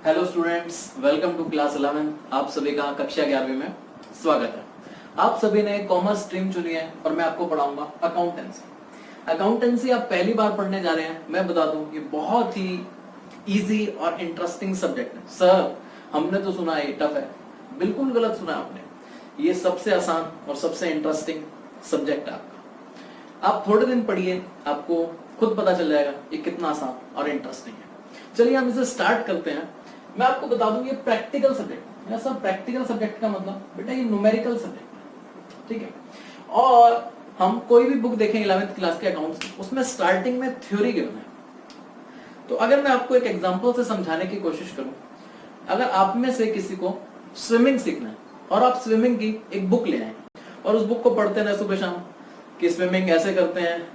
Hello students, welcome to class 11। आप सभी का कक्षा 11वीं में स्वागत है। आप सभी ने कॉमर्स स्ट्रीम चुनी है और मैं आपको पढ़ाऊंगा अकाउंटेंसी। अकाउंटेंसी आप पहली बार पढ़ने जा रहे हैं। मैं बता दूं ये बहुत ही इजी और इंटरेस्टिंग सब्जेक्ट है। सर हमने तो सुना है टफ है, बिल्कुल गलत सुना आपने। ये सबसे आसान और सबसे इंटरेस्टिंग सब्जेक्ट है आपका। आप थोड़े दिन पढ़िए, आपको खुद पता चल जाएगा ये कितना आसान और इंटरेस्टिंग है। चलिए हम इसे स्टार्ट करते हैं। मैं आपको बता दूं ये प्रैक्टिकल सब्जेक्ट है। सब प्रैक्टिकल सब्जेक्ट का मतलब बेटा ये न्यूमेरिकल सब्जेक्ट है, ठीक है। और हम कोई भी बुक देखें 11वीं क्लास के अकाउंट्स की, उसमें स्टार्टिंग में थ्योरी गिवन है। तो अगर मैं आपको एक एग्जांपल से समझाने की कोशिश करूं, अगर आप में से किसी को स्विमिंग सीखना है और आप स्विमिंग की एक बुक ले आए और उस बुक को पढ़ते रहे सुबह शाम कि स्विमिंग ऐसे करते हैं,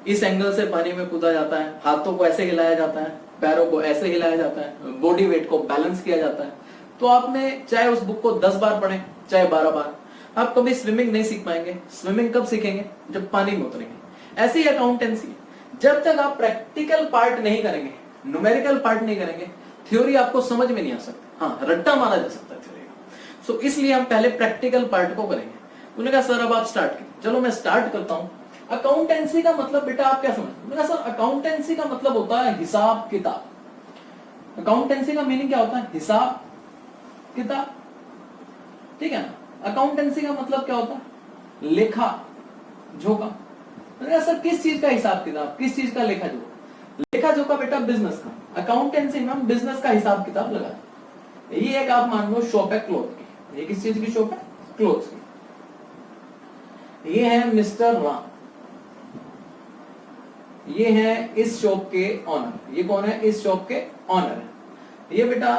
इस एंगल से पानी में कूदा जाता है, हाथों को ऐसे हिलाया जाता है, पैरों को ऐसे हिलाया जाता है, बॉडी वेट को बैलेंस किया जाता है, तो आपने चाहे उस बुक को 10 बार पढ़े चाहे 12 बार, आप कभी स्विमिंग नहीं सीख पाएंगे। स्विमिंग कब सीखेंगे? जब पानी में उतरेंगे। ऐसे ही अकाउंटेंसी, जब तक आप प्रैक्टिकल पार्ट नहीं करेंगे, न्यूमेरिकल पार्ट नहीं करेंगे, थ्योरी आपको समझ में नहीं आ सकता। हाँ, रट्टा मारा जा सकता है थ्योरी का। सो इसलिए हम पहले प्रैक्टिकल पार्ट को करेंगे। उन्होंने कहा सर अब आप स्टार्ट कीजिए। चलो मैं स्टार्ट करता हूं। अकाउंटेंसी का मतलब बेटा आप क्या समझते हैं? सर अकाउंटेंसी का मतलब होता है हिसाब किताब। अकाउंटेंसी का मीनिंग क्या होता है? हिसाब किताब, ठीक है ना। अकाउंटेंसी का मतलब क्या होता है? लेखा जोखा। सर किस चीज का हिसाब किताब, किस चीज का लेखा जोखा? लेखा जोखा बेटा बिजनेस का। अकाउंटेंसी में हम बिजनेस का हिसाब किताब लगाते हैं। ये एक आप मान लो शॉप है क्लोथ की। ये किस चीज की शॉप है? क्लोथ की। ये है मिस्टर राम, ये है इस शॉप के ऑनर। ये कौन है? इस शॉप के ऑनर है। ये बेटा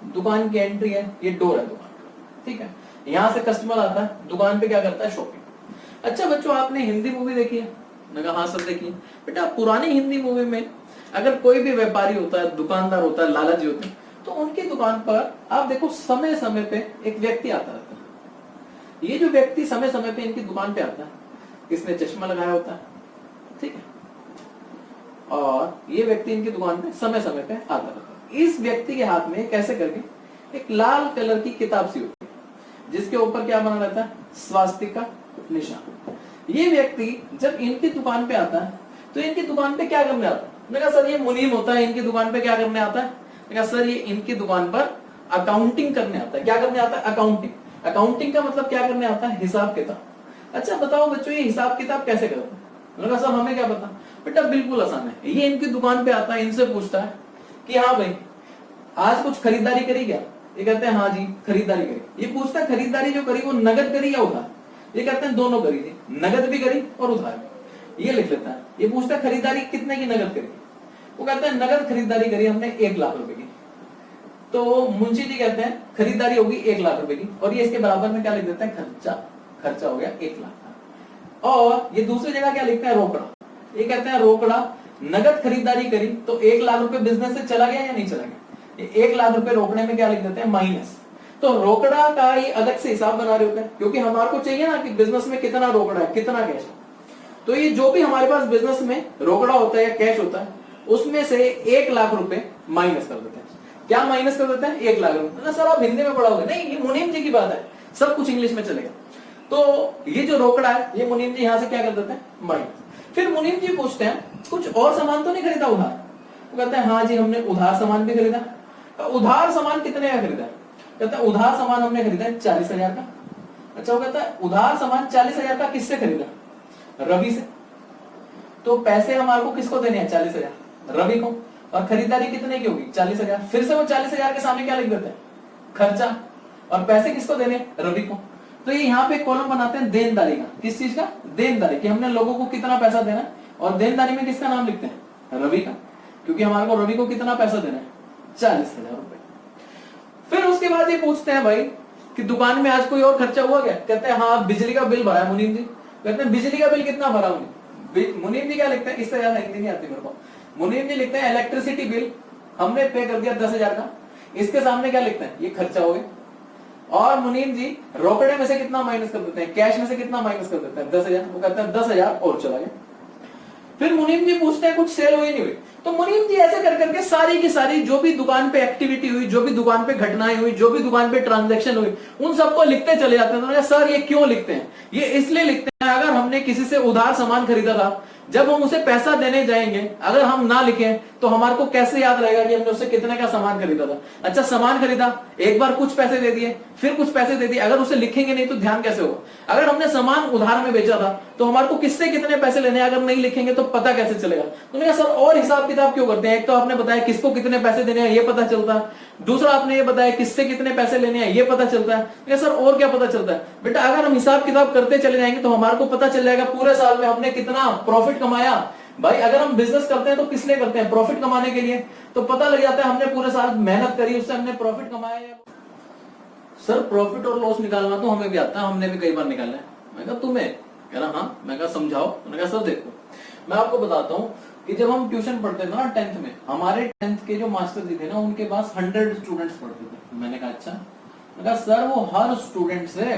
दुकान की एंट्री है, ये डोर है दुकान का, ठीक है। यहां से कस्टमर आता है, दुकान पे क्या करता है? शॉपिंग। अच्छा बच्चों, आपने हिंदी मूवी देखी है? मैं कहा हाँ सर देखी है। बेटा पुरानी हिंदी मूवी में अगर कोई भी व्यापारी होता है, दुकानदार होता है, लाला जी होते हैं, तो उनकी दुकान पर आप देखो समय समय पे एक व्यक्ति आता रहता है। ये जो व्यक्ति समय समय पे इनकी दुकान पे आता है, इसने चश्मा लगाया होता है, ठीक है, और ये व्यक्ति इनकी दुकान पे समय समय पे आता रहता है। इस व्यक्ति के हाथ में कैसे करके एक लाल कलर की किताब सी होती है, जिसके ऊपर क्या बना रहता है? स्वास्तिक का निशान। ये व्यक्ति जब इनकी दुकान पे आता है तो इनकी दुकान पे क्या करने आता है? मैंने कहा सर ये मुनीम होता है, इनकी दुकान पे क्या करने आता है? मैंने कहा सर ये इनकी दुकान पर अकाउंटिंग करने आता है। क्या करने आता है? अकाउंटिंग। अकाउंटिंग का मतलब क्या करने आता है? हिसाब किताब। अच्छा बताओ बच्चों, ये हिसाब किताब कैसे करते हैं? मैंने कहा सर हमें क्या पता। बेटा बिल्कुल आसान है। ये इनकी दुकान पे आता है, इनसे पूछता है कि हाँ भाई आज कुछ खरीदारी करी क्या? ये कहते हैं हाँ जी खरीदारी करी। ये पूछता है खरीदारी जो करी वो नगद करी या उधार? ये कहते हैं दोनों करी थी, नगद भी करी और उधार भी। ये लिख लेता है। ये पूछता है खरीदारी कितने की नगद करी? वो कहते हैं नगद खरीदारी करी हमने 1 लाख रुपए की। तो मुंशी जी कहते हैं खरीदारी होगी 1 लाख रुपए की, और ये इसके बराबर में क्या लिख देते हैं? खर्चा। खर्चा हो गया 1 लाख का। और ये दूसरी जगह क्या लिखते हैं? रोकड़ा। ये कहते हैं रोकड़ा नगद खरीदारी करी तो 1 लाख रुपए बिजनेस से चला गया या नहीं चला गया? ये 1 लाख रुपए रोकड़े में क्या लिख देते हैं? माइनस। तो रोकड़ा का ये अलग से हिसाब बना रहे होते हैं, क्योंकि हमारे को चाहिए ना कि बिजनेस में कितना रोकड़ा है, कितना कैश है। तो ये जो भी हमारे पास बिजनेस में रोकड़ा होता है या कैश होता है, उसमें से 1 लाख रुपए माइनस कर देते हैं। क्या माइनस कर देते हैं? 1 लाख रुपए। सर आप हिंदी में पढ़ाओगे? नहीं, ये मुनीम जी की बात है, सब कुछ इंग्लिश में चलेगा। तो ये जो रोकड़ा है ये मुनीम जी यहां से क्या कर देते हैं? माइनस। फिर मुनीम जी पूछते हैं कुछ और सामान तो नहीं खरीदा उधार? वो कहते हैं हाँ जी हमने उधार सामान भी खरीदा। तो उधार सामान कितने का खरीदा? कहता है उधार सामान हमने खरीदा 40,000 का। अच्छा वो कहता है उधार सामान 40,000 का किससे खरीदा? रवि से। तो पैसे हमारे को किसको देने हैं? 40,000 रवि को। और खरीदारी कितने की होगी? 40,000। फिर से वो 40,000 के सामने क्या लिख देते हैं? खर्चा। और पैसे किसको देने? रवि को। तो ये यहाँ पे कॉलम बनाते हैं देनदारी का। किस चीज का? देनदारी, कि हमने लोगों को कितना पैसा देना है। और देनदारी में किसका नाम लिखते हैं? रवि का, क्योंकि हमारे को रवि को कितना पैसा देना है? 40,000 रुपए। फिर उसके बाद ये पूछते हैं भाई कि दुकान में आज कोई और खर्चा हुआ क्या? कहते हैं हाँ बिजली का बिल भरा है मुनीम जी। कहते हैं बिजली का बिल कितना भरा? मुनीम जी क्या लिखते हैं? इससे ज्यादा हिंदी नहीं आती मेरे को। मुनीम जी लिखते हैं इलेक्ट्रिसिटी बिल हमने पे कर दिया 10,000 का। इसके सामने क्या लिखते हैं? ये खर्चा हो गया। और मुनीम जी रोकड़े में से कितना माइनस कर देते हैं? कैश में से कितना माइनस कर देते हैं? 10,000। वो कहते हैं 10,000 और चला गया। फिर मुनीम जी पूछते हैं कुछ सेल हुई नहीं हुई? तो मुनीम जी ऐसे कर करके सारी की सारी जो भी दुकान पे एक्टिविटी हुई, जो भी दुकान पे घटनाएं हुई, जो भी दुकान पे ट्रांजैक्शन हुई, उन सबको लिखते चले जाते हैं। तो सर ये क्यों लिखते हैं? ये इसलिए लिखते हैं, अगर हमने किसी से उधार सामान खरीदा था, जब हम उसे पैसा देने जाएंगे, अगर हम ना लिखें तो हमारे को कैसे याद रहेगा कि हमने उससे कितने का सामान खरीदा था? अच्छा, सामान खरीदा, एक बार कुछ पैसे दे दिए, फिर कुछ पैसे दे दिए, अगर उसे लिखेंगे नहीं तो ध्यान कैसे होगा? अगर हमने सामान उधार में बेचा था तो हमारे को किससे कितने पैसे लेने हैं, अगर नहीं लिखेंगे तो पता कैसे चलेगा? तो मैंने कहा सर और हिसाब किताब क्यों करते हैं? एक तो आपने बताया किसको कितने पैसे देने हैं ये पता चलता है, दूसरा आपने ये बताया किससे कितने पैसे लेने हैं ये पता चलता है। सर और क्या पता चलता है? बेटा अगर हम हिसाब किताब करते चले जाएंगे तो हमारे को पता चल जाएगा पूरे साल में हमने कितना प्रॉफिट कमाया। भाई अगर हम बिजनेस करते हैं तो किस लिए करते हैं? प्रॉफिट कमाने के लिए। तो पता लग जाता है हमने पूरे साल मेहनत करी, उससे हमने प्रॉफिट कमाया है। सर प्रॉफिट और लॉस निकालना तो हमें भी आता है, हमने भी कई बार निकाला है। मैं कहा तुम्हें? कह रहा हाँ। मैं कहा समझाओ। मैंने कहा सर देखो मैं आपको बताता हूँ कि जब हम ट्यूशन पढ़ते थे ना 10th में, हमारे 10th के जो मास्टर जी थे ना उनके पास 100 स्टूडेंट्स पढ़ते थे। मैंने कहा अच्छा। मैंने कहा सर वो हर स्टूडेंट से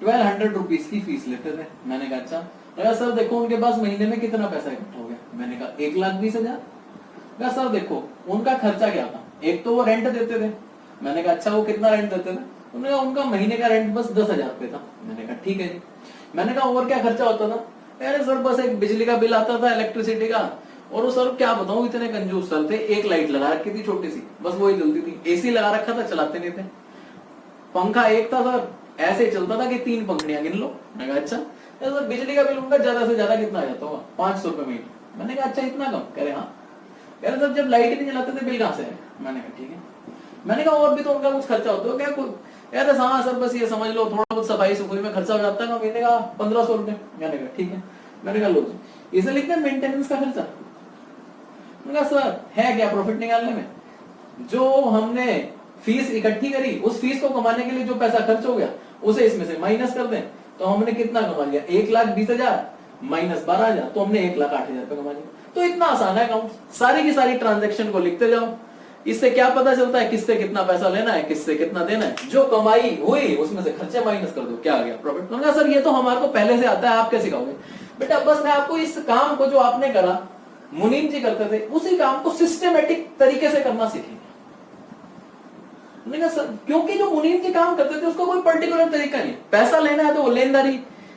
1200 रुपीज की फीस लेते थे। मैंने कहा अच्छा। मैंने कहा सर देखो उनके पास महीने में कितना पैसा इकट्ठा हो गया? मैंने कहा 1,20,000। कहा सर देखो उनका खर्चा क्या था, एक तो वो रेंट देते थे। मैंने कहा अच्छा वो कितना रेंट देते थे? उन्होंने कहा उनका महीने का रेंट बस 10,000 रुपए था। मैंने कहा ठीक है जी। मैंने कहा और क्या खर्चा होता था? अरे सर बस एक बिजली का बिल आता था, इलेक्ट्रिसिटी का, और वो सर क्या बताऊं इतने कंजूस सर थे। एक लाइट लगा रखी थी छोटी सी, बस वही जलती थी। एसी लगा रखा था, चलाते नहीं थे। पंखा एक था सर, ऐसे चलता था कि 3 पंखड़ियां गिन लो। मैंने कहा अच्छा। सर बिजली का बिल उनका ज्यादा से ज्यादा कितना आ जाता होगा? 500 रुपए महीने। मैंने कहा अच्छा इतना कम? कह रहे हाँ। कह रहे सर जब लाइट नहीं जलाते थे बिल कहां से है? मैंने कहा ठीक है। मैंने कहा और भी तो उनका कुछ खर्चा होता है क्या? कोई यार हाँ सर बस ये समझ लो थोड़ा बहुत सफाई सफाई में खर्चा हो जाता है महीने का 1500 रुपए। मैंने कहा ठीक है। मैंने कहा लो जी इसे लिखते हैं मेंटेनेंस का खर्चा। मैंने कहा सर है क्या प्रॉफिट निकालने में? जो हमने फीस इकट्ठी करी उस फीस को कमाने के लिए जो पैसा खर्च हो गया उसे इसमें से माइनस कर दें तो हमने कितना कमा लिया? 1,20,000 माइनस 12,000 तो हमने 1,08,000 रुपए कमा लिया। तो इतना आसान है अकाउंट। सारी की सारी ट्रांजेक्शन को लिखते जाओ। इससे क्या पता चलता है किससे कितना पैसा लेना है, किससे कितना देना है। जो कमाई हुई उसमें से खर्चे माइनस कर दो, क्या आ गया? प्रॉफिट। तो सर ये तो हमारे को पहले से आता है, आप कैसे सिखाओगे? बेटा बस मैं आपको इस काम को जो आपने करा, मुनीम जी करते थे, उसी काम को सिस्टमेटिक तरीके से करना सीखेंगे। सर क्योंकि जो मुनीम जी काम करते थे उसका कोई पर्टिकुलर तरीका नहीं। पैसा लेना है तो वो लेनदारी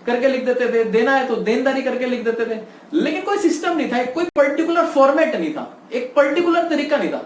करके लिख देते थे, देना है तो देनदारी करके लिख देते थे, लेकिन कोई सिस्टम नहीं था, कोई पर्टिकुलर फॉर्मेट नहीं था, एक पर्टिकुलर तरीका नहीं था।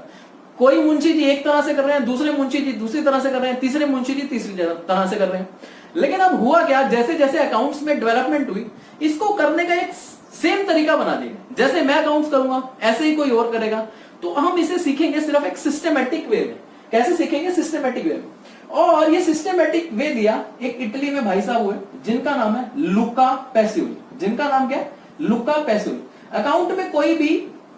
कोई मुंशी जी एक तरह से कर रहे हैं, दूसरे मुंशी जी दूसरी तरह से कर रहे हैं, तीसरे मुंशी जी तीसरी तरह से कर रहे हैं। लेकिन अब हुआ क्या, जैसे जैसे अकाउंट्स में डेवलपमेंट हुई, इसको करने का एक सेम तरीका बना दिया। जैसे मैं अकाउंट्स करूंगा ऐसे ही कोई और करेगा। तो हम इसे सीखेंगे सिर्फ एक सिस्टमेटिक वे में। कैसे सीखेंगे? सिस्टमेटिक वे में। और ये सिस्टमेटिक वे दिया एक इटली में भाई साहब हुए जिनका नाम है लुका पैसियोली। जिनका नाम क्या है? लुका पैसियोली। अकाउंट में कोई भी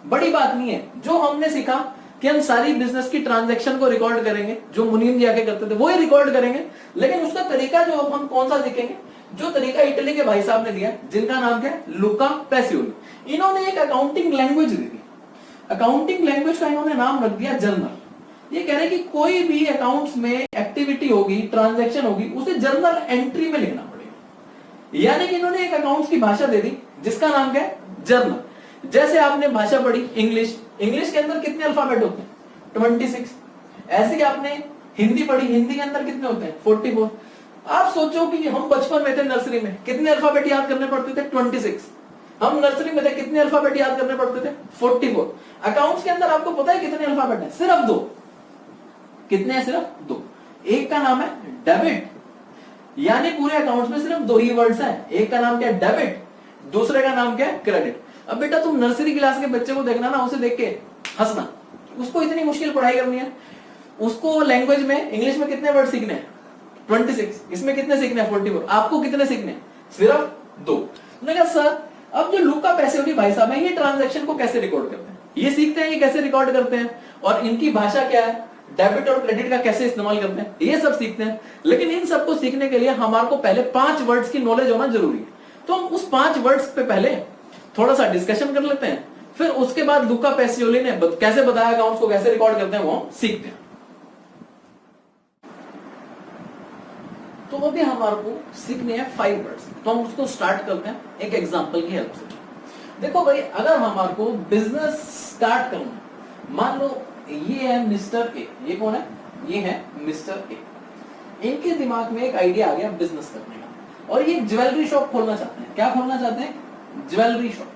बड़ी बात नहीं है। जो हमने सीखा कि हम सारी बिजनेस की ट्रांजैक्शन को रिकॉर्ड करेंगे, जो मुनीम जी आके करते थे वो ही रिकॉर्ड करेंगे, लेकिन उसका तरीका जो हम कौन सा सीखेंगे? जो तरीका इटली के भाई साहब ने दिया, जिनका नाम क्या है? लुका पैसियोली। इन्होंने एक अकाउंटिंग लैंग्वेज दी थी। अकाउंटिंग लैंग्वेज का इन्होंने नाम रख दिया जर्नल। ये कह रहे हैं कि कोई भी अकाउंट्स में एक्टिविटी होगी, ट्रांजैक्शन होगी, उसे जर्नल एंट्री में लिखना पड़ेगा। यानी कि इन्होंने एक अकाउंट्स की भाषा दे दी जिसका नाम क्या है? जर्नल। जैसे आपने भाषा पढ़ी इंग्लिश, इंग्लिश के अंदर कितने अल्फाबेट होते हैं? 26। ऐसे ही आपने हिंदी पढ़ी, हिंदी के अंदर कितने होते हैं? 44। आप सोचो कि हम बचपन में थे नर्सरी में, कितने अल्फाबेट याद करने पड़ते थे? 26। हम नर्सरी में थे, कितने अल्फाबेट याद करने पड़ते थे? 44। अकाउंट्स के अंदर आपको पता है कितने अल्फाबेट है? सिर्फ 2। कितने हैं? सिर्फ 2। एक का नाम है डेबिट, यानी पूरे अकाउंट्स में सिर्फ 2 ही वर्ड्स हैं। एक का नाम क्या है? डेबिट, दूसरे का नाम क्या है? क्रेडिट। अब बेटा तुम नर्सरी क्लास के बच्चे को देखना ना, उसे देख के हंसना, उसको इतनी मुश्किल पढ़ाई करनी है। उसको लैंग्वेज में इंग्लिश में कितने वर्ड सीखने हैं? 26। इसमें कितने सीखने हैं? 44। आपको कितने सीखने हैं? सिर्फ 2। मैंने कहा सर अब जो लुका पैसियोली भाई साहब है, ये ट्रांजैक्शन को कैसे रिकॉर्ड करते हैं? ये सीखते हैं ये कैसे रिकॉर्ड करते हैं, और इनकी भाषा क्या है, डेबिट और क्रेडिट का कैसे इस्तेमाल करते हैं, ये सब सीखते हैं। लेकिन इन सबको सीखने के लिए हमारे को पहले 5 वर्ड्स की नॉलेज होना जरूरी है। तो हम उस 5 वर्ड्स पे पहले थोड़ा सा डिस्कशन कर लेते हैं, फिर उसके बाद लुका पैसियोली ने कैसे बताया अकाउंट्स को कैसे रिकॉर्ड करते हैं वो हम सीखते हैं। तो अभी हमारे को सीखने हैं 5 वर्ड्स। तो हम उसको स्टार्ट करते हैं एक एग्जांपल की हेल्प से। देखो भाई, अगर हमारे को बिजनेस स्टार्ट करना, मान लो ये है मिस्टर ए, ये कौन है, ये है मिस्टर ए, इनके दिमाग में एक आइडिया आ गया बिजनेस करने का, और ये ज्वेलरी शॉप खोलना चाहते हैं। क्या खोलना चाहते हैं? Jewellery shop.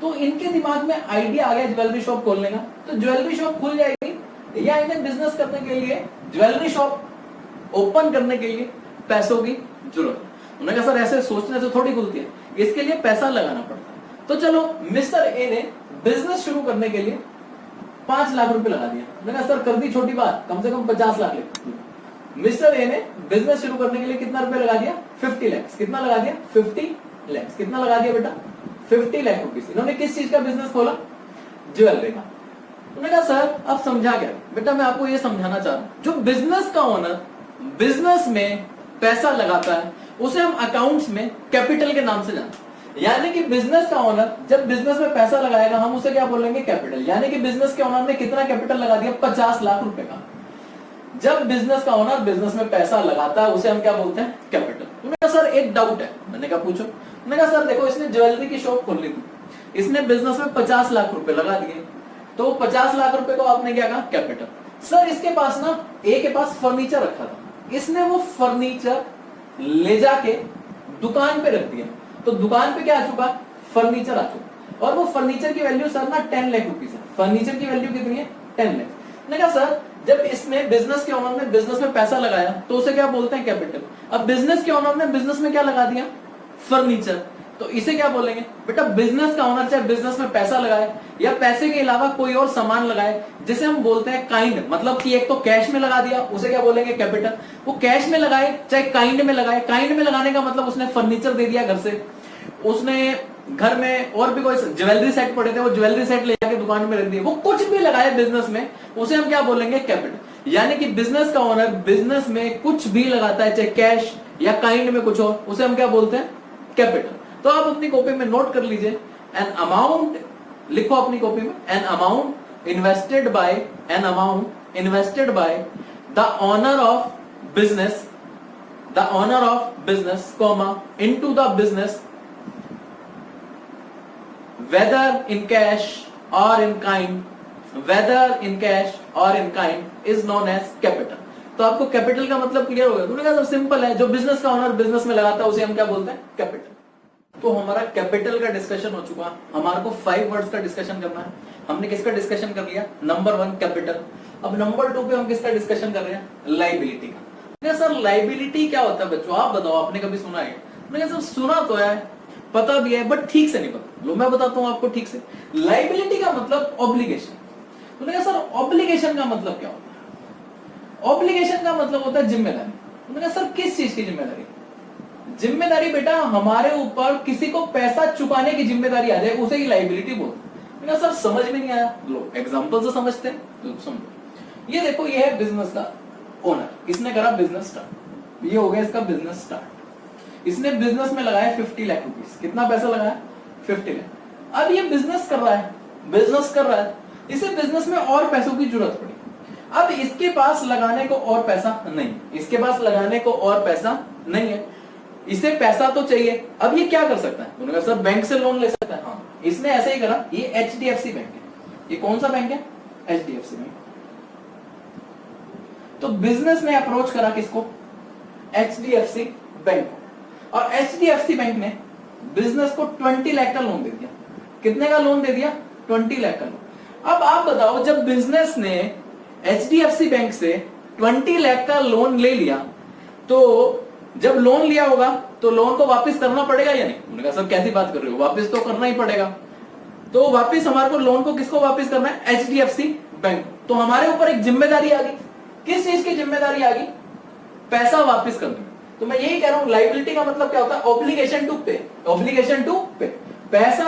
तो इनके दिमाग में आइडिया आ गया ज्वेलरी शॉप खोलने का, तो ज्वेलरी शॉप खुल जाएगी, या इन्हें बिजनेस करने के लिए, ज्वेलरी शॉप ओपन करने के लिए पैसों की जरूरत है। उन्होंने कहा सर ऐसे सोचने से थोड़ी खुलती है, इसके लिए पैसा लगाना पड़ता है। तो चलो मिस्टर ए ने बिजनेस शुरू करने के लिए 5 लाख रुपए लगा दिया। मैंने कहा सर कर दी छोटी बात, कम से कम 50 लाख ले। मिस्टर ए ने बिजनेस शुरू करने के लिए कितना रुपए लगा दिया? 50 लाख। कितना लगा दिया? 50 लाख। कितना लगा दिया बेटा? 50 लाख रुपीस। इन्होंने किस चीज का बिजनेस खोला? ज्वेलरी का। उन्होंने कहा सर अब समझा क्या? बेटा मैं आपको ये समझाना चाह रहा हूं, जो बिजनेस का ओनर बिजनेस में पैसा लगाता है उसे हम अकाउंट्स में कैपिटल के नाम से जानते हैं। यानी कि बिजनेस का ओनर जब बिजनेस में पैसा लगाएगा हम उसे क्या बोलेंगे? कैपिटल। यानी कि बिजनेस के ओनर ने कितना कैपिटल लगा दिया? 50 लाख रुपए का। जब बिजनेस का ओनर बिजनेस में पैसा लगाता है उसे हम क्या बोलते हैं? कैपिटल। उन्होंने कहा सर एक डाउट है। मैंने कहा पूछो। उन्होंने कहा सर देखो इसने ज्वेलरी की शॉप खोल ली थी, इसने बिजनेस में 50 लाख रुपए लगा दिए, तो 50 लाख रुपए को आपने क्या कहा? कैपिटल। सर इसके पास ना, ए के पास फर्नीचर रखा था, इसने वो फर्नीचर ले जाके दुकान पे रख दिया, तो दुकान पे क्या आ चुका? फर्नीचर आ चुका। और वो फर्नीचर की वैल्यू सर ना 10 लाख रुपीस है। फर्नीचर की वैल्यू कितनी है? 10 लाख। मैंने कहा सर जब इसने बिजनेस के ओनर ने बिजनेस में पैसा लगाया तो उसे क्या बोलते हैं? कैपिटल। अब बिजनेस के ओनर ने बिजनेस में क्या लगा दिया? फर्नीचर, तो इसे क्या बोलेंगे? बेटा बिजनेस का ओनर चाहे बिजनेस में पैसा लगाए या पैसे के अलावा कोई और सामान लगाए, जिसे हम बोलते हैं काइंड, मतलब कि एक तो कैश में लगा दिया उसे क्या बोलेंगे? कैपिटल। वो कैश में लगाए चाहे काइंड में लगाए, काइंड में लगाने का मतलब उसने फर्नीचर दे दिया घर से, उसने घर में और भी कोई ज्वेलरी सेट पड़े थे वो ज्वेलरी सेट ले जाके दुकान में रख दिए, वो कुछ भी लगाए बिजनेस में उसे हम क्या बोलेंगे? कैपिटल। यानी कि बिजनेस का ओनर बिजनेस में कुछ भी लगाता है चाहे कैश या काइंड में कुछ और, उसे हम क्या बोलते हैं? कैपिटल। तो आप अपनी कॉपी में नोट कर लीजिए, एन अमाउंट लिखो अपनी कॉपी में, an amount invested by the owner of business, comma into the business whether in cash or in kind is known as capital। तो आपको कैपिटल का मतलब क्लियर हो गया? तुमने कहा सब सिंपल है, जो बिजनेस का ओनर बिजनेस में लगाता है उसे हम क्या बोलते हैं? कैपिटल। तो हमारा कैपिटल का डिस्कशन हो चुका, हमारे को 5 वर्ड्स का डिस्कशन करना है। हमने किसका डिस्कशन कर लिया? Number 1 capital. अब नंबर 2 पे हम किसका डिस्कशन कर रहे हैं? लाइबिलिटी का। सर लाइबिलिटी क्या होता है बच्चों, आप बताओ, आपने कभी सुना है? मैंने सर सुना तो है, पता भी है, बट ठीक से नहीं पता। लो मैं बताता हूं आपको ठीक से। लाइबिलिटी का मतलब ऑब्लिगेशन। तो मैंने सर ऑब्लिगेशन का मतलब क्या होता है? ऑब्लिगेशन का मतलब होता है जिम्मेदारी। तो मैंने सर किस चीज की जिम्मेदारी? जिम्मेदारी बेटा हमारे ऊपर किसी को पैसा चुकाने की जिम्मेदारी आ जाए उसे ही लाइबिलिटी बोलते हैं। मैंने सर समझ में नहीं आया, लो एग्जांपल से समझते हैं। तो समझो, ये देखो ये है बिजनेस का ओनर, इसने करा बिजनेस स्टार्ट, ये हो गया इसका बिजनेस स्टार्ट। इसने बिजनेस में लगाया 50 लाख रुपीस। कितना पैसा लगाया? 50 लाख। अब ये बिजनेस कर रहा है, इसे बिजनेस में और पैसों की जरूरत पड़ी। अब इसके पास लगाने को और पैसा नहीं है, इसे पैसा तो चाहिए। अब ये क्या कर सकता है? उन्होंने कहा सर बैंक से लोन ले सकता है। हाँ, इसने ऐसे ही करा। ये HDFC बैंक है। ये कौन सा बैंक है? HDFC bank. तो बिजनेस ने अप्रोच करा किसको? HDFC बैंक को। और HDFC बैंक ने बिजनेस को 20 लाख का लोन दे दिया। कितने का लोन दे दिया? 20 लाख का लोन। अब आप बताओ, जब बिजनेस ने HDFC बैंक से 20 लाख का लोन ले लिया, तो जब लोन लिया होगा तो लोन को वापस करना पड़ेगा या नहीं? उन्होंने कहा सर कैसी बात कर रहे हो, वापस तो करना ही पड़ेगा। तो वापस हमारे को लोन को किसको वापस करना है? HDFC bank. तो हमारे ऊपर एक जिम्मेदारी आ गई। किस चीज की जिम्मेदारी आ गई? पैसा वापस करना। तो मैं यही कह रहा हूं, लाइबिलिटी का मतलब क्या होता है? ऑब्लिगेशन टू पे। पैसा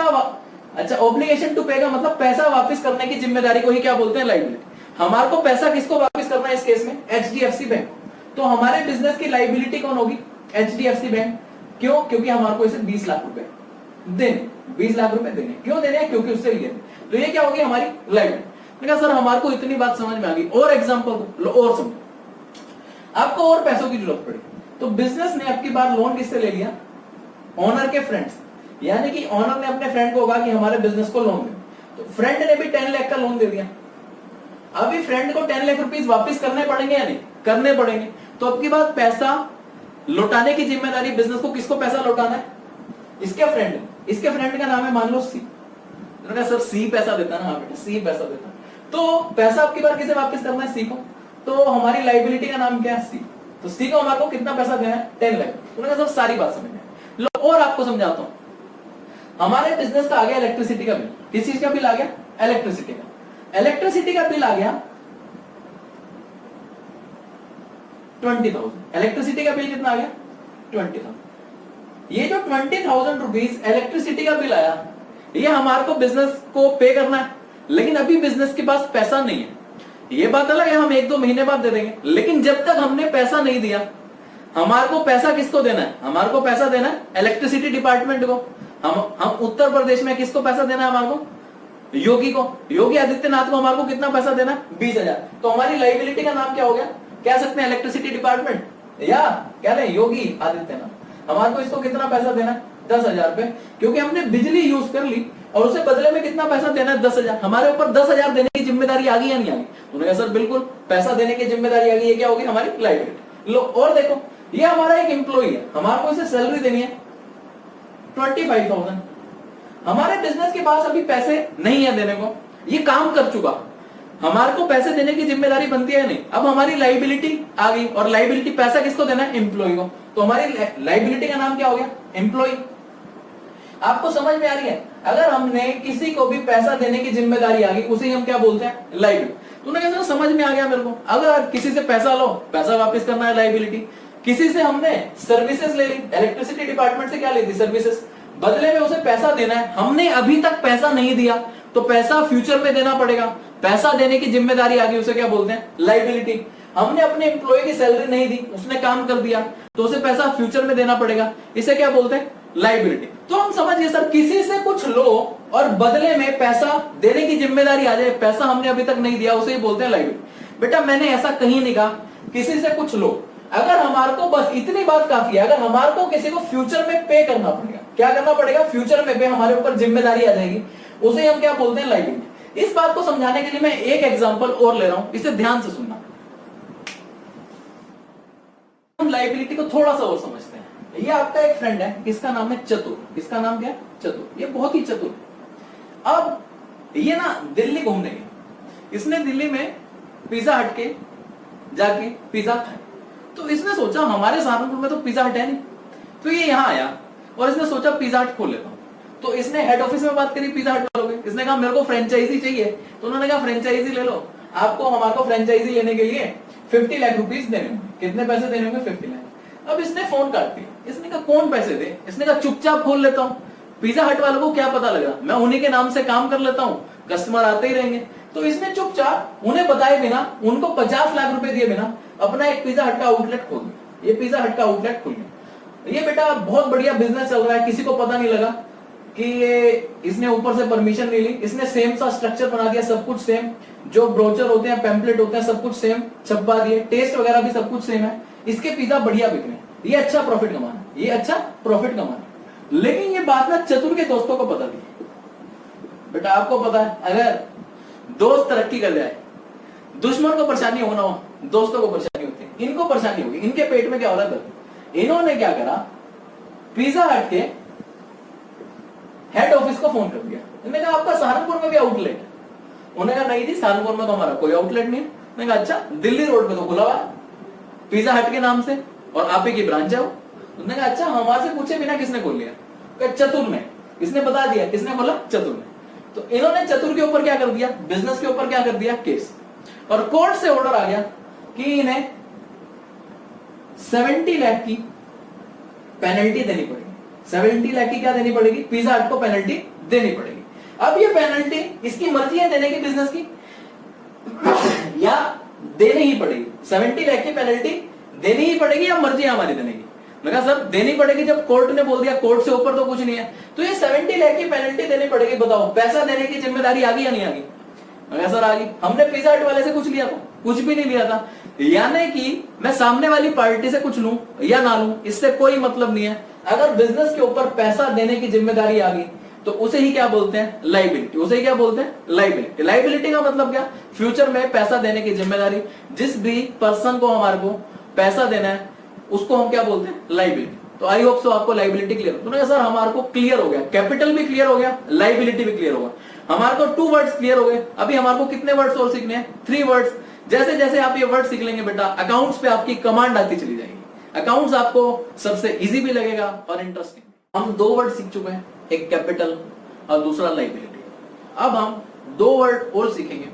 अच्छा, ऑब्लिगेशन टू पे का मतलब पैसा वापस करने की जिम्मेदारी को ही क्या बोलते हैं? लाइबिलिटी। हमारे को पैसा किसको वापस करना है इस केस में? HDFC bank. तो हमारे बिजनेस की लाइबिलिटी कौन होगी? HDFC bank. क्यों? क्योंकि हमारे को इसे 20 लाख रुपए देने, 20 लाख रुपए देने। क्यों देने हैं? क्योंकि उससे लिए। तो ये क्या होगी? हमारी लाइबिलिटी। सर हमारे को इतनी बात समझ में आ गई, और एग्जांपल और समझो। आपको और पैसों की जरूरत पड़ी, तो बिजनेस ने अब की बार लोन किससे ले लिया? ओनर के फ्रेंड्स। यानी कि ऑनर ने अपने फ्रेंड को कहा कि हमारे बिजनेस को लोन दे, तो फ्रेंड ने भी 10 लाख का लोन दे दिया। अभी फ्रेंड को 10 लाख रुपीस वापस करने पड़ेंगे या नहीं? करने पड़ेंगे। तो अब की बात, पैसा लौटाने की जिम्मेदारी बिजनेस को किसको पैसा लौटाना है? इसके फ्रेंड। इसके फ्रेंड का नाम है मान लो सी। सर सी पैसा देता ना? हाँ बेटा सी पैसा देता। तो पैसा आपकी बार किसे वापस करना है? सी को। तो हमारी लाइबिलिटी का नाम क्या है? सी। तो सी को हमारे को कितना पैसा देना है? 10 लाख। उन्होंने सर सारी बात समझ में। लो और आपको समझाता हूं। हमारे बिजनेस का आ गया इलेक्ट्रिसिटी का बिल। किस चीज का बिल आ गया? इलेक्ट्रिसिटी का। इलेक्ट्रिसिटी का बिल आ गया 20,000। इलेक्ट्रिसिटी का बिल कितना आ गया? 20,000। ये जो 20,000 रुपीज इलेक्ट्रिसिटी का बिल आया, ये हमारे को बिजनेस को पे करना है, लेकिन अभी बिजनेस के पास पैसा नहीं है। ये बात अलग है, हम 1-2 महीने बाद दे देंगे, लेकिन जब तक हमने पैसा नहीं दिया, हमारे को पैसा किसको देना है? हमारे को पैसा देना है इलेक्ट्रिसिटी डिपार्टमेंट को। हम उत्तर प्रदेश में किसको पैसा देना है? हमारे को योगी को, योगी आदित्यनाथ को हमारे को कितना पैसा देना है? 20,000। तो हमारी लाइबिलिटी का नाम क्या हो गया? कह सकते हैं इलेक्ट्रिसिटी डिपार्टमेंट, या कह रहे हैं योगी आदित्यनाथ। हमारे को इसको कितना पैसा देना है? 10,000 रुपए, क्योंकि हमने बिजली यूज कर ली और उसे बदले में कितना पैसा देना है? 10,000। हमारे ऊपर 10,000 देने की जिम्मेदारी आ गई या नहीं आ गई? उन्होंने कहा सर बिल्कुल पैसा देने की जिम्मेदारी आ गई। ये क्या होगी? हमारी लाइबिलिटी। लो और देखो, ये हमारा एक एम्प्लॉई है, हमारे को इसे सैलरी देनी है 25,000। हमारे बिजनेस के पास अभी पैसे नहीं है देने को, ये काम कर चुका, हमारे को पैसे देने की जिम्मेदारी बनती है नहीं। अब हमारी लाइबिलिटी आ गई, और लाइबिलिटी पैसा किसको देना है? एम्प्लॉय को। तो हमारी लाइबिलिटी का नाम क्या हो गया? एम्प्लॉय। आपको समझ में आ रही है? अगर हमने किसी को भी पैसा देने की जिम्मेदारी आ गई, उसे हम क्या बोलते हैं? लाइबिलिटी। तूने कैसे समझ में आ गया मेरे को? अगर किसी से पैसा लो, पैसा वापस करना है, लाइबिलिटी। किसी से हमने सर्विसेज ले ली, इलेक्ट्रिसिटी डिपार्टमेंट से क्या ली थी? सर्विसेज। बदले में उसे पैसा देना है, हमने अभी तक पैसा नहीं दिया, तो पैसा फ्यूचर में देना पड़ेगा। पैसा देने की जिम्मेदारी आ गई, उसे क्या बोलते हैं? लाइबिलिटी। हमने अपने एम्प्लॉय की सैलरी नहीं दी, उसने काम कर दिया, तो उसे पैसा फ्यूचर में देना पड़ेगा, इसे क्या बोलते हैं? लाइबिलिटी। तो हम समझिए सर, किसी से कुछ लो और बदले में पैसा देने की जिम्मेदारी आ जाए, पैसा हमने अभी तक नहीं दिया, उसे ही बोलते हैं लाइबिलिटी। बेटा मैंने ऐसा कहीं नहीं कहा किसी से कुछ लो, अगर हमारे को बस इतनी बात काफी है, अगर हमारे को किसी को फ्यूचर में पे करना पड़ेगा, क्या करना पड़ेगा? फ्यूचर में पे, हमारे ऊपर जिम्मेदारी आ जाएगी, उसे हम क्या बोलते हैं? लाइबिलिटी। इस बात को समझाने के लिए मैं एक एग्जांपल और ले रहा हूं, इसे ध्यान से सुनना। हम लाइबिलिटी को थोड़ा सा और समझते हैं। ये आपका एक फ्रेंड है, इसका नाम है चतुर। इसका नाम क्या है? चतुर। ये बहुत ही चतुर। अब ये ना दिल्ली घूमने गया, इसने दिल्ली में पिज्जा हट के जाके पिज्जा खाया। तो इसने सोचा हमारे सहारनपुर में तो पिज्जा हट है नहीं, तो ये यहाँ आया और इसने सोचा पिज्जा हट खोल लेता हूं। तो इसने हेड ऑफिस में बात करी पिज्जा हट वालों की, इसने कहा मेरे को फ्रेंचाइजी चाहिए। तो उन्होंने कहा फ्रेंचाइजी ले लो, आपको हमारे को फ्रेंचाइजी लेने के लिए 50 लाख रुपीस देने होंगे। कितने पैसे देने होंगे? 50 लाख। अब इसने फोन काट दिया, इसने कहा कौन पैसे दे? इसने कहा चुपचाप खोल लेता हूँ, पिज्जा हट वालों को क्या पता लगा, मैं उन्हीं के नाम से काम कर लेता हूँ, कस्टमर आते ही रहेंगे। तो इसने चुपचाप उन्हें बताए बिना, उनको 50 लाख रुपए दिए बिना अपना एक पिज्जा हट का आउटलेट खोल दिया। ये पिज्जा हट का आउटलेट खुल गया। ये बेटा बहुत बढ़िया बिजनेस चल रहा है, किसी को पता नहीं लगा कि ये, इसने ऊपर से परमिशन नहीं ली, इसने सेम सा स्ट्रक्चर बना दिया, सब कुछ सेम, जो ब्रोचर होते हैं, पैम्पलेट होते हैं, सब कुछ सेम छपवा दिए, टेस्ट वगैरह भी सब कुछ सेम है। इसके पिज्जा बढ़िया बिक रहे हैं, ये अच्छा प्रॉफिट कमा रहा है, ये अच्छा प्रॉफिट कमा रहा है। लेकिन ये बात ना चतुर के दोस्तों को पता थी। बेटा आपको पता है, अगर दोस्त तरक्की कर जाए, दुश्मन को परेशानी हो ना हो, दोस्तों को परेशानी होती है, इनको परेशानी होगी, इनके पेट में क्या हो रहा है? इन्होंने क्या करा, पिज्जा हट के हेड ऑफिस को फोन कर दिया। इन्होंने कहा आपका सहारनपुर में भी आउटलेट है? उन्होंने कहा नहीं जी, सहारनपुर में तो हमारा कोई आउटलेट नहीं है। मैंने कहा अच्छा, दिल्ली रोड पे तो खुला हुआ है पिज्जा हट के नाम से, और आप ही की ब्रांच है वो। उन्होंने कहा अच्छा, हमारे से पूछे बिना किसने खोल लिया? चतुर ने। इसने बता दिया, किसने बोला? चतुर ने। तो इन्होंने चतुर के ऊपर क्या कर दिया? बिजनेस के ऊपर क्या कर दिया? केस। और कोर्ट से ऑर्डर आ गया कि इन्हें 70 लाख की पेनल्टी देनी पड़ेगी। 70 लाख की क्या देनी पड़ेगी? पिज्जा हट को पेनल्टी देनी पड़ेगी। अब ये पेनल्टी इसकी मर्जी है देने की बिजनेस की, या देनी ही पड़ेगी? 70 लाख की पेनल्टी देनी ही पड़ेगी या मर्जी है हमारी देने की? मैं कहा सर देनी पड़ेगी, जब कोर्ट ने बोल दिया, कोर्ट से ऊपर तो कुछ नहीं है, तो ये 70 लाख की पेनल्टी देनी पड़ेगी। बताओ पैसा देने की जिम्मेदारी आ गई या नहीं आ गई? मैं कहा सर आ गई। हमने पिज्जा हट वाले से कुछ लिया था? कुछ भी नहीं लिया था। यानी कि मैं सामने वाली पार्टी से कुछ लूं या ना लूं, इससे कोई मतलब नहीं है। अगर बिजनेस के ऊपर पैसा देने की जिम्मेदारी आ गई तो उसे ही क्या बोलते हैं, लाइबिलिटी। उसे ही क्या बोलते हैं, लाइबिलिटी। लाइबिलिटी का मतलब क्या, फ्यूचर में पैसा देने की जिम्मेदारी। जिस भी पर्सन को हमारे को पैसा देना है उसको हम क्या बोलते हैं, लाइबिलिटी। तो आई होप सो आपको लाइबिलिटी क्लियर हो। तो सर हमारे को क्लियर हो गया, कैपिटल भी क्लियर हो गया, लाइबिलिटी भी क्लियर हो गया। हमारे को 2 वर्ड्स क्लियर हो गए। अभी हमारे को कितने वर्ड्स और सीखने हैं, 3 वर्ड्स। जैसे जैसे आप ये वर्ड सीख लेंगे बेटा, अकाउंट्स पे आपकी कमांड आती चली जाएगी। अकाउंट्स आपको सबसे इजी भी लगेगा और इंटरेस्टिंग। हम 2 वर्ड सीख चुके हैं, एक कैपिटल और दूसरा लाइबिलिटी। अब हम 2 वर्ड और सीखेंगे,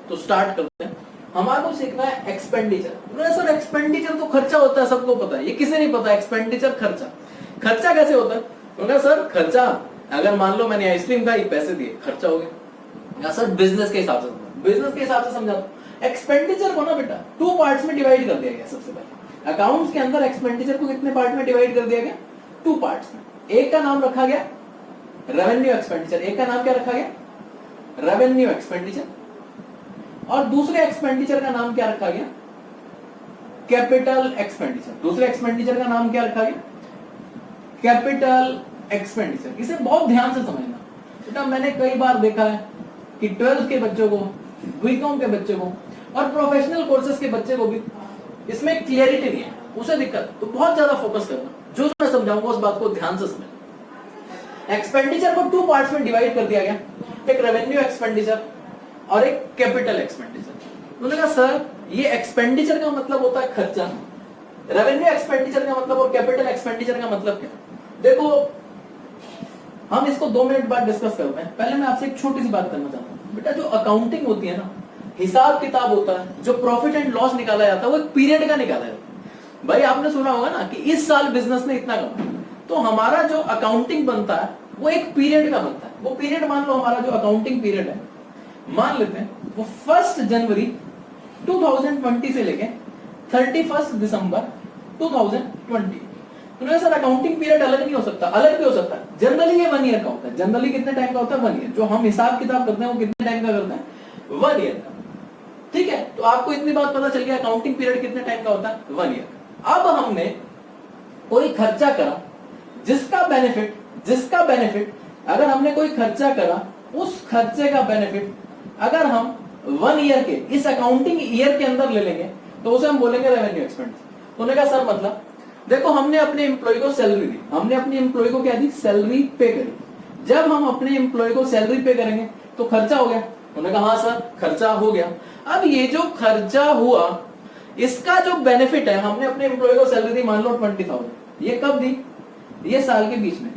तो स्टार्ट करते हैं। हमारे को सीखना है एक्सपेंडिचर। सर एक्सपेंडिचर तो खर्चा होता है, सबको पता है, ये किसे नहीं पता एक्सपेंडिचर खर्चा। खर्चा कैसे होता है, सर खर्चा अगर मान लो मैंने आइसक्रीम खाई, पैसे दिए, खर्चा हो गया। या सर बिजनेस के हिसाब से, बिजनेस के हिसाब से समझा। एक्सपेंडिचर को ना बेटा 2 पार्ट्स में डिवाइड कर दिया गया। सबसे पहले अकाउंट्स के अंदर एक्सपेंडिचर को कितने पार्ट में डिवाइड कर दिया गया, 2 पार्ट्स में। एक का नाम रखा गया रेवेन्यू एक्सपेंडिचर, एक का नाम क्या रखा गया, रेवेन्यू एक्सपेंडिचर, और दूसरे एक्सपेंडिचर का नाम क्या रखा गया, कैपिटल एक्सपेंडिचर। दूसरे एक्सपेंडिचर का नाम क्या रखा गया, कैपिटल एक्सपेंडिचर। इसे बहुत ध्यान से समझना बेटा। मैंने कई बार देखा है कि 12th के बच्चों को, बीकॉम के बच्चे को और प्रोफेशनल कोर्सेज के बच्चे को भी इसमें क्लियरिटी नहीं है, उसे दिक्कत। तो बहुत ज्यादा फोकस करना, जो मैं समझाऊंगा उस बात को ध्यान से समझना। एक्सपेंडिचर को 2 पार्ट्स में डिवाइड कर दिया गया, एक रेवेन्यू एक्सपेंडिचर और एक कैपिटल एक्सपेंडिचर। उन्होंने कहा सर ये एक्सपेंडिचर का मतलब होता है खर्चा, रेवेन्यू एक्सपेंडिचर का मतलब और कैपिटल एक्सपेंडिचर का मतलब क्या। देखो हम इसको 2 मिनट बाद डिस्कस करते हैं। पहले मैं आपसे एक छोटी सी बात करना चाहता हूं बेटा। जो अकाउंटिंग होती है ना, हिसाब किताब होता है, जो प्रॉफिट एंड लॉस निकाला जाता है वो एक पीरियड का निकाला जाता है। भाई आपने सुना होगा ना कि इस साल बिजनेस ने इतना कमाया, तो हमारा जो अकाउंटिंग बनता है वो एक पीरियड का बनता है। वो पीरियड मान लो हमारा जो अकाउंटिंग पीरियड है, मान लेते हैं वो 1 जनवरी 2020 से लेके 31 दिसंबर 2020। तो सर अकाउंटिंग पीरियड अलग नहीं हो सकता, अलग भी हो सकता है। जनरली ये 1 ईयर का होता है। जनरली कितने टाइम का होता है, 1 ईयर। जो हम हिसाब किताब करते हैं वो कितने टाइम का करते हैं, 1 ईयर का। ठीक है, तो आपको इतनी बात पता चल गया अकाउंटिंग पीरियड कितने टाइम का होता है, 1 ईयर। अब हमने कोई खर्चा करा जिसका बेनिफिट अगर हमने कोई खर्चा करा, उस खर्चे का बेनिफिट अगर हम 1 ईयर के इस अकाउंटिंग ईयर के अंदर ले लेंगे तो उसे हम बोलेंगे रेवेन्यू एक्सपेंडिचर। तो उन्होंने कहा सर मतलब देखो हमने अपने एम्प्लॉय को सैलरी दी, हमने अपने एम्प्लॉय को क्या दी, सैलरी पे करी। जब हम अपने एम्प्लॉय को सैलरी पे करेंगे तो खर्चा हो गया। उन्होंने कहा हाँ सर खर्चा हो गया। अब ये जो खर्चा हुआ इसका जो बेनिफिट है, हमने अपने एम्प्लॉय को सैलरी दी मान लो 20,000, ये कब दी, ये साल के बीच में।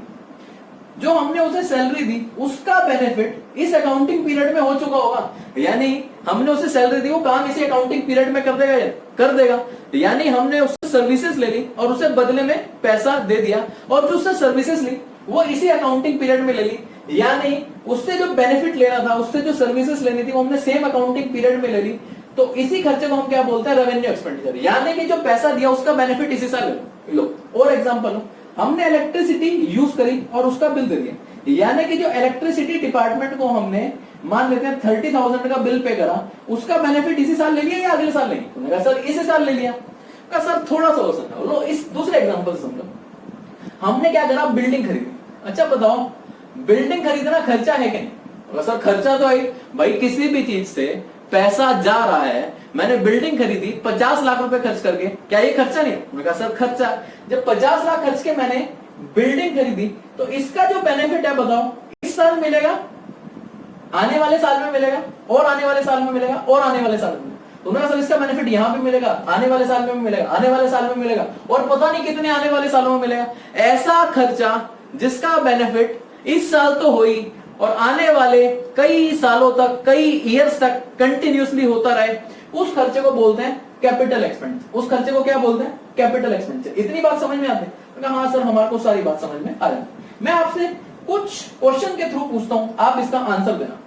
जो हमने उसे सैलरी दी उसका बेनिफिट इस अकाउंटिंग पीरियड में हो चुका होगा। यानी हमने उसे सैलरी दी, वो काम इसी अकाउंटिंग पीरियड में कर देगा। यानी हमने उससे सर्विसेज ले ली और उसे बदले में पैसा दे दिया, और जो उससे सर्विसेज ली वो इसी अकाउंटिंग पीरियड में ले ली। यानी उससे जो बेनिफिट लेना था, उससे जो सर्विसेज लेनी थी वो हमने सेम अकाउंटिंग पीरियड में ले ली। तो इसी खर्चे को हम क्या बोलते हैं, रेवेन्यू एक्सपेंडिचर। यानी कि जो पैसा दिया उसका बेनिफिट इसी साल लो। और एग्जांपल लो, हमने इलेक्ट्रिसिटी यूज करी और उसका बिल दे दिया। यानी कि जो इलेक्ट्रिसिटी डिपार्टमेंट को हमने मान लेते हैं 30,000 का बिल पे करा, उसका बेनिफिट इसी साल ले लिया या अगले साल लेंगे। उन्होंने कहा सर इसी साल ले लिया। कहा सर थोड़ा सा हो सकता है। लो इस दूसरे एग्जांपल समझो, हमने क्या करा, बिल्डिंग खरीदी। अच्छा बताओ बिल्डिंग खरीदना खर्चा है कि नहीं। सर खर्चा तो है भाई, किसी भी चीज से पैसा जा रहा है। मैंने बिल्डिंग खरीदी 50 लाख रुपए खर्च करके, क्या ये खर्चा नहीं। मैंने कहा सर खर्चा। जब 50 लाख खर्च के मैंने बिल्डिंग खरीदी तो इसका जो बेनिफिट है बताओ इस साल मिलेगा, आने वाले साल में मिलेगा, और आने वाले साल में मिलेगा, और आने वाले साल में। तो उन्होंने सर इसका बेनिफिट यहां पे मिलेगा, आने वाले साल में मिलेगा, आने वाले साल में मिलेगा, और पता नहीं कितने आने वाले सालों में मिलेगा। ऐसा खर्चा जिसका बेनिफिट इस साल तो हुई और आने वाले कई सालों तक, कई ईयर्स तक कंटिन्यूसली होता रहे, उस खर्चे को बोलते हैं कैपिटल एक्सपेंडिचर। उस खर्चे को क्या बोलते हैं, कैपिटल एक्सपेंडिचर। इतनी बात समझ में आती है। हाँ सर हमारे को सारी बात समझ में आ रही है। मैं आपसे कुछ क्वेश्चन के थ्रू पूछता हूं, आप इसका आंसर देना।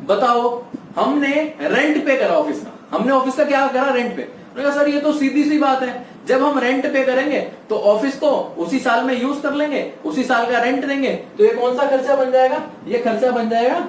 बताओ हमने रेंट पे करा ऑफिस का, हमने ऑफिस का क्या करा, रेंट पे। सर ये तो सीधी सी बात है, जब हम रेंट पे करेंगे तो ऑफिस को उसी साल में यूज कर लेंगे, उसी साल का रेंट देंगे, तो ये कौन सा खर्चा बन जाएगा, ये खर्चा बन जाएगा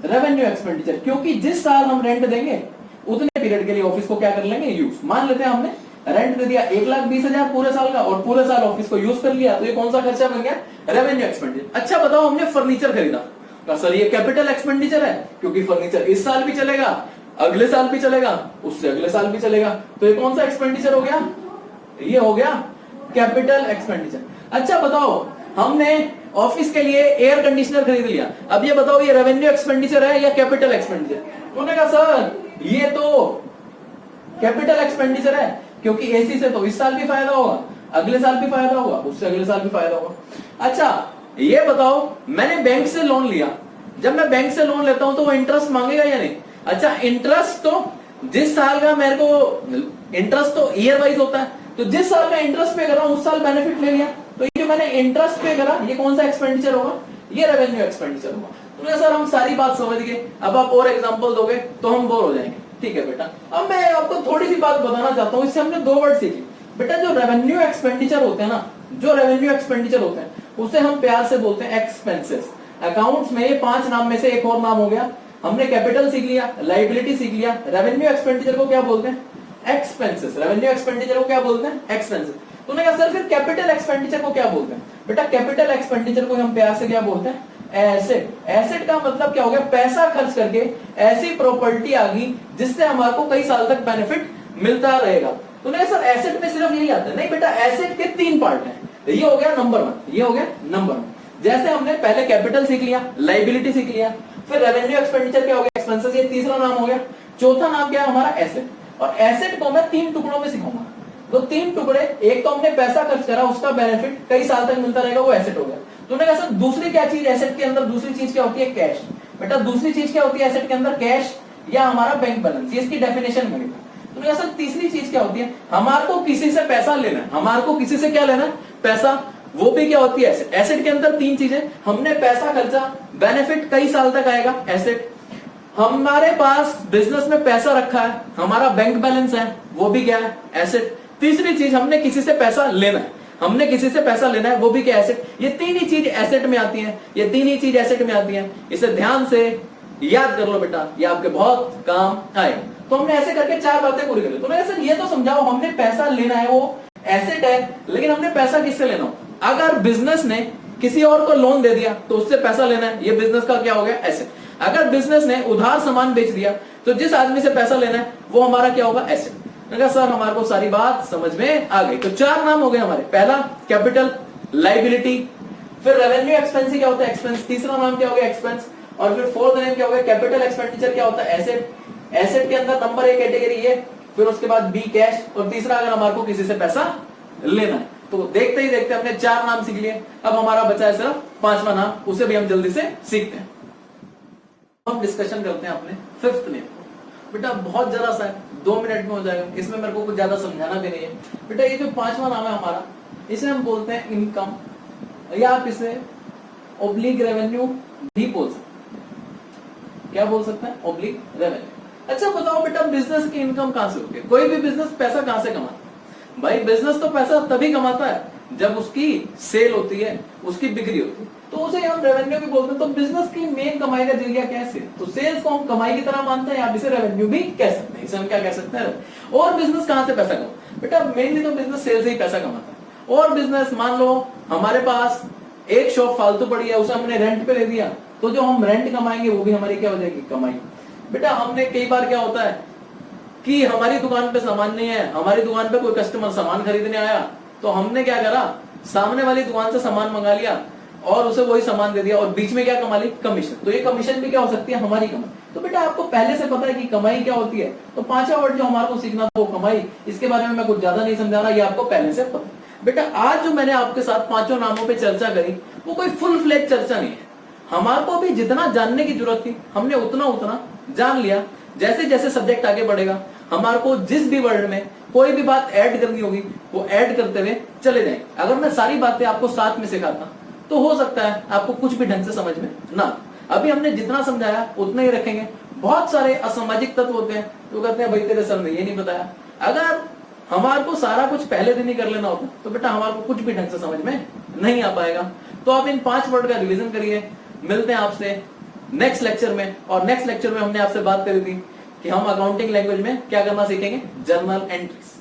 रेवेन्यू एक्सपेंडिचर। क्योंकि जिस साल हम रेंट देंगे उतने पीरियड के लिए ऑफिस को क्या कर लेंगे, यूज। मान लेते हैं हमने रेंट दे दिया 1,20,000 पूरे साल का और पूरे साल ऑफिस को यूज कर लिया, तो ये कौन सा खर्चा बन गया? Revenue expenditure. अच्छा बताओ, हमने फर्नीचर खरीदा, सर ये कैपिटल एक्सपेंडिचर है, क्योंकि फर्नीचर इस साल भी चलेगा, अगले साल भी चलेगा, उससे अगले साल भी चलेगा, तो ये कौन सा एक्सपेंडिचर हो गया? ये हो गया कैपिटल एक्सपेंडिचर। अच्छा बताओ, हमने ऑफिस के लिए एयर कंडीशनर खरीद लिया, अब ये बताओ ये रेवेन्यू एक्सपेंडिचर है या कैपिटल एक्सपेंडिचर? उन्होंने कहा सर ये तो कैपिटल एक्सपेंडिचर है, क्योंकि एसी से तो इस साल भी फायदा होगा, अगले साल भी फायदा होगा, उससे अगले साल भी फायदा होगा। अच्छा ये बताओ, मैंने बैंक से लोन लिया, जब मैं बैंक से लोन लेता हूं तो वो इंटरेस्ट मांगेगा या नहीं? अच्छा इंटरेस्ट तो जिस साल का मेरे को इंटरेस्ट तो ईयर वाइज होता है, तो जिस साल का इंटरेस्ट पे कर रहा हूं उस साल बेनिफिट ले लिया, तो ये जो मैंने इंटरेस्ट पे करा ये कौन सा एक्सपेंडिचर होगा? ये रेवेन्यू एक्सपेंडिचर होगा। तो सर हम सारी बात समझ गए, अब आप और एग्जांपल दोगे तो हम बोर हो जाएंगे। ठीक है बेटा, अब मैं आपको थोड़ी सी बात बताना चाहता हूं, इससे हमने 2 वर्ड सीखे। बेटा जो रेवेन्यू एक्सपेंडिचर होते हैं ना, जो रेवेन्यू एक्सपेंडिचर होते हैं उसे हम प्यार से बोलते हैं एक्सपेंसेस। अकाउंट्स में ये 5 नाम में से एक और नाम हो गया, हमने कैपिटल सीख लिया, लायबिलिटी सीख लिया, रेवेन्यू एक्सपेंडिचर को क्या बोलते हैं? एक्सपेंसेस। रेवेन्यू एक्सपेंडिचर को क्या बोलते हैं? एक्सपेंसेस। तूने कहा सर फिर कैपिटल एक्सपेंडिचर को क्या बोलते हैं? बेटा कैपिटल एक्सपेंडिचर को हम प्यार से क्या बोलते हैं? एसेट। एसेट का मतलब क्या हो गया? पैसा खर्च करके ऐसी प्रॉपर्टी आ गई जिससे हमारे को कई साल तक बेनिफिट मिलता रहेगा। तूने कहा सर एसेट में सिर्फ यही आता है? नहीं बेटा, एसेट के 3 पार्ट हैं। ये हो गया नंबर 1, ये हो गया नंबर 1। जैसे हमने पहले कैपिटल सीख लिया, लायबिलिटी सीख लिया, फिर रेवेन्यू एक्सपेंडिचर क्या हो गया? एक्सपेंसेस, ये तीसरा नाम हो गया। चौथा नाम क्या है हमारा? एसेट। और एसेट को मैं 3 टुकड़ों में सिखाऊंगा। तो 3 टुकड़े, एक तो हमने पैसा खर्च करा, उसका बेनिफिट कई साल तक मिलता रहेगा, वो एसेट हो गया। तूने कहा सर दूसरी क्या चीज एसेट के अंदर? दूसरी चीज क्या होती है? कैश। बेटा दूसरी चीज क्या होती है एसेट के अंदर? कैश या हमारा बैंक बैलेंस। ये इसकी डेफिनेशन में तूने कहा सर तीसरी चीज क्या होती है? हमारे को किसी से पैसा लेना है। हमारे को किसी से क्या लेना है? पैसा। वो भी क्या होती है? एसेट। एसेट के अंदर 3 चीजें, हमने पैसा खर्चा, बेनिफिट कई साल तक आएगा, एसेट। हमारे पास बिजनेस में पैसा रखा है, हमारा बैंक बैलेंस है, वो भी क्या है? एसेट। तीसरी चीज, हमने किसी से पैसा लेना है, हमने किसी से पैसा लेना है, वो भी क्या? एसेट। ये 3 ही चीज एसेट में आती हैं, ये 3 ही चीज एसेट में आती हैं। इसे ध्यान से याद कर लो बेटा, ये आपके बहुत काम आएगा। तो हमने ऐसे करके 4 बातें पूरी कर ली। तो मैं सर ये तो समझाओ, हमने पैसा लेना है, वो एसेट है, लेकिन हमने पैसा किससे लेना हो? अगर बिजनेस ने किसी और को लोन दे दिया तो उससे पैसा लेना है, ये बिजनेस का क्या हो गया? एसेट। अगर बिजनेस ने उधार सामान बेच दिया तो जिस आदमी से पैसा लेना है वो हमारा क्या होगा? एसेट। सर हमारे को सारी बात समझ में आ गई। तो 4 नाम हो गए हमारे, पहला कैपिटल, लायबिलिटी, फिर रेवेन्यू एक्सपेंस क्या होता है? एक्सपेंस। तीसरा नाम क्या हो गया? एक्सपेंस। और फिर फोर्थ नेम क्या हो गया? कैपिटल एक्सपेंडिचर क्या होता है? एसेट। एसेट के अंदर नंबर 1 कैटेगरी ये, फिर उसके बाद बी कैश, और तीसरा अगर हमारे को किसी से पैसा लेना है। तो देखते ही देखते हमने 4 नाम सीख लिए, अब हमारा बचा है सिर्फ 5वां नाम, उसे भी हम जल्दी से सीखते हैं। हम डिस्कशन करते हैं अपने 5th नेम। बेटा बहुत जरा सा है, 2 मिनट में हो जाएगा, इसमें मेरे को कुछ ज्यादा समझाना भी नहीं है। बेटा ये जो 5वां नाम है हमारा, इसे हम बोलते हैं इनकम, या आप इसे ऑब्लिक रेवेन्यू भी बोल सकते हैं। क्या बोल सकते हैं? Oblique revenue. अच्छा बताओ बेटा, बिजनेस की इनकम कहां से होती है? कोई भी बिजनेस पैसा कहां से कमाता है? भाई बिजनेस तो पैसा तभी कमाता है जब उसकी सेल होती है, उसकी बिक्री होती है, तो उसे हम रेवेन्यू भी बोलते हैं। तो बिजनेस की मेन कमाई का जरिया क्या है? सेल। तो सेल्स को हम कमाई की तरह मानते हैं, आप इसे रेवेन्यू भी कह सकते हैं। इसे हम क्या कह सकते हैं? और बिजनेस कहां से पैसा कमाता? बेटा मेनली तो बिजनेस सेल से ही पैसा कमाता है। और बिजनेस, मान लो हमारे पास एक शॉप फालतू पड़ी है, उसे हमने रेंट पे ले दिया, तो जो हम रेंट कमाएंगे वो भी हमारी क्या हो जाएगी? कमाई। बेटा हमने कई बार क्या होता है कि हमारी दुकान पे सामान नहीं है, हमारी दुकान पे कोई कस्टमर सामान खरीदने आया, तो हमने क्या करा? सामने वाली दुकान से सामान मंगा लिया और उसे वही सामान दे दिया, और बीच में क्या कमा ली? कमीशन। तो ये कमीशन भी क्या हो सकती है? हमारी कमाई। तो बेटा आपको पहले से पता है कि कमाई क्या होती है, तो 5वां वर्ड जो हमारे को सीखना था वो कमाई। इसके बारे में मैं कुछ ज्यादा नहीं समझा रहा, ये आपको पहले से पता है। बेटा आज जो मैंने आपके साथ 5 नामों पे चर्चा करी वो कोई फुल फ्लेज चर्चा नहीं है। हमारे को भी जितना जानने की जरूरत थी हमने उतना जान लिया। जैसे जैसे सब्जेक्ट आगे बढ़ेगा हमारे को जिस भी वर्ड में कोई भी बात ऐड करनी होगी वो ऐड करते हुए चले जाएं। अगर मैं सारी बातें आपको साथ में सिखाता तो हो सकता है आपको कुछ भी ढंग से समझ में ना। अभी हमने जितना समझाया उतना ही रखेंगे। बहुत सारे असामाजिक तत्व होते हैं तो कहते हैं भाई तेरे सर ने ये नहीं बताया। अगर हमारे को सारा कुछ पहले दिन ही कर लेना होता तो बेटा हमारे को कुछ भी ढंग से समझ में नहीं आ पाएगा। तो आप इन 5 वर्ड का रिवीजन करिए। मिलते हैं आपसे नेक्स्ट लेक्चर में। और नेक्स्ट लेक्चर में हमने आपसे बात करी थी कि हम अकाउंटिंग लैंग्वेज में क्या करना सीखेंगे? Journal entries.